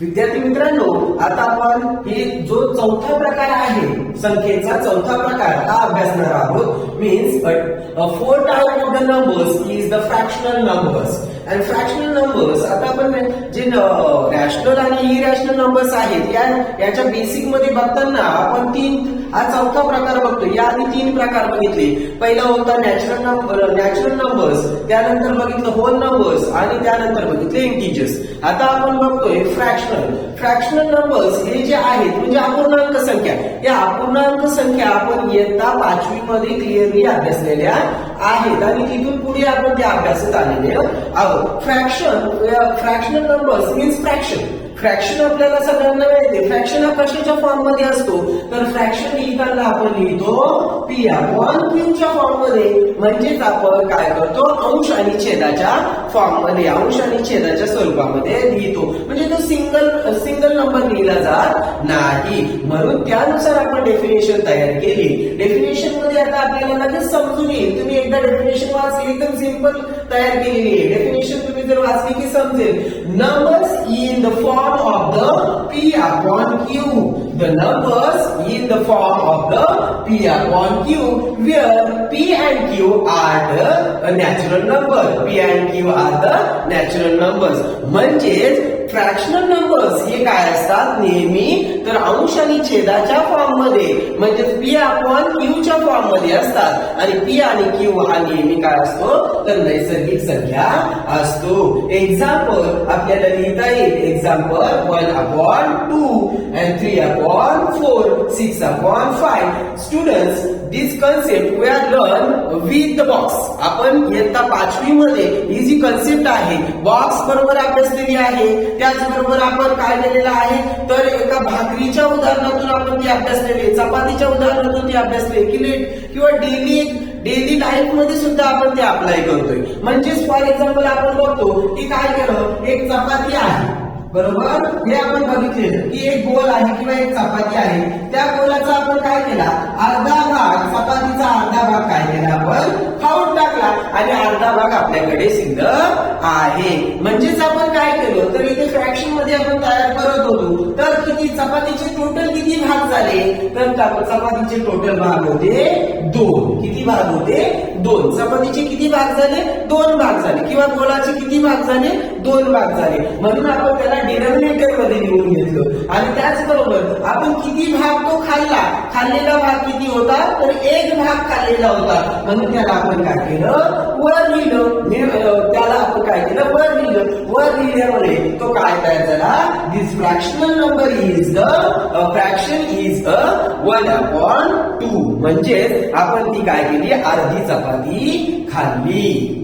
विद्यार्थी मित्रांनो, आता आपण ही जो चौथा प्रकार आहे संख्येचा चौथा प्रकार हा अभ्यासणार आहोत. Means four type of the numbers is the fractional numbers. And fractional numbers आता आपण जे रॅशनल आणि इरॅशनल नंबर्स आहेत याच्या बेसिक मध्ये बघताना आपण हा चौथा प्रकार बघतो. या आधी 3 प्रकार बघितले. पहिला होता नॅचरल नंबर्स, त्यानंतर बघितलं होल नंबर्स आणि त्यानंतर बघितले इंटिजर्स. आता आपण बघतोय फ्रॅक्शनल नंबर्स हे जे आहेत म्हणजे अपूर्णांक संख्या. या अपूर्णांक संख्या आपण इयत्ता 5वी मध्ये क्लिअरली अभ्यासलेल्या आहेत आणि तिथून पुढे आपण त्या अभ्यासात आलेले आहोत. फ्रॅक्शनल नंबर्स मीन्स फ्रॅक्शन आपल्याला सगळ्यांना माहिती. फ्रॅक्शन हा कशाच्या फॉर्म मध्ये असतो तर फ्रॅक्शन लिहिताना आपण लिहितो पी अपॉन क्यू च्या फॉर्म मध्ये. म्हणजेच आपण काय करतो अंश आणि छेदाच्या फॉर्म मध्ये अंश आणि छेदाच्या स्वरूपामध्ये लिहितो. म्हणजे तो सिंगल नंबर लिहिला जात नाही. म्हणून त्यानुसार आपण डेफिनेशन तयार केली. डेफिनेशन मध्ये आता आपल्याला लगेच समजून येईल. तुम्ही एकदा डेफिनेशन वाचली एकदम सिंपल तयार केलेली आहे. डेफिनेशन तुम्ही जर वाचली की समजेल. Numbers in the form of the P upon Q. The numbers in the form of the P upon Q, where P and Q are the natural number. P and Q are the natural numbers. म्हणजेच fractional numbers हे काय असतात नेहमी तर अंश आणि छेदाच्या form मध्ये म्हणजेच पी अपॉन क्यू च्या फॉर्म मध्ये असतात. आणि पी आणि क्यू हा नेहमी काय असतो तर नैसर्गिक संख्या असतो. एक्झाम्पल आपल्याला लिहिता येईल. Example 1 upon 2 and 3 upon 4, 6 upon 5. Students, this concept we are learn with the box. आपण इयत्ता 5वी मध्ये ही जी कन्सेप्ट आहे बॉक्स बरोबर अभ्यासलेली आहे. त्याचबरोबर आपण काय केलेलं आहे तर एका भाकरीच्या उदाहरणातून आपण ती अभ्यासलेली, चपातीच्या उदाहरणातून ती अभ्यासलेली किंवा डेली लाईफ मध्ये सुद्धा आपण ते अप्लाय करतोय. म्हणजेच फॉर एक्झाम्पल आपण बघतो की काय केलं एक चपाती आहे बरोबर. हे आपण बघितलेलं की एक गोल आहे किंवा एक चपाती आहे. त्या गोलाचा आपण काय केला अर्धा भाग चपातीचा अर्धा भाग काय केला आपण खाऊन टाकला आणि अर्धा भाग आपल्याकडे शिल्लक आहे. म्हणजेच आपण काय केलं तर इथे फ्रॅक्शन मध्ये आपण तयार करत होतो. तर किती चपातीचे टोटल किती भाग झाले तर चपातीचे टोटल भाग होते 2. किती भाग होते 2. चपातीचे किती भाग झाले 2 भाग झाले किंवा गोलाचे किती भाग झाले 2 भाग झाले. म्हणून आपण त्याला डिनॉमिनेटर मध्ये लिहून घेतलं. आणि त्याचबरोबर आपण किती भाग तो खाल्लेला भाग किती होता तर 1 भाग खाल्लेला होता. म्हणून त्याला आपण काय केलं वर लिहिलं. त्याला आपण काय केलं वर लिहिल्यामुळे तो काय तयार झाला this fractional number is the fraction is 1 upon 2. म्हणजे आपण ती काय केली अर्धी चपाती खाल्ली.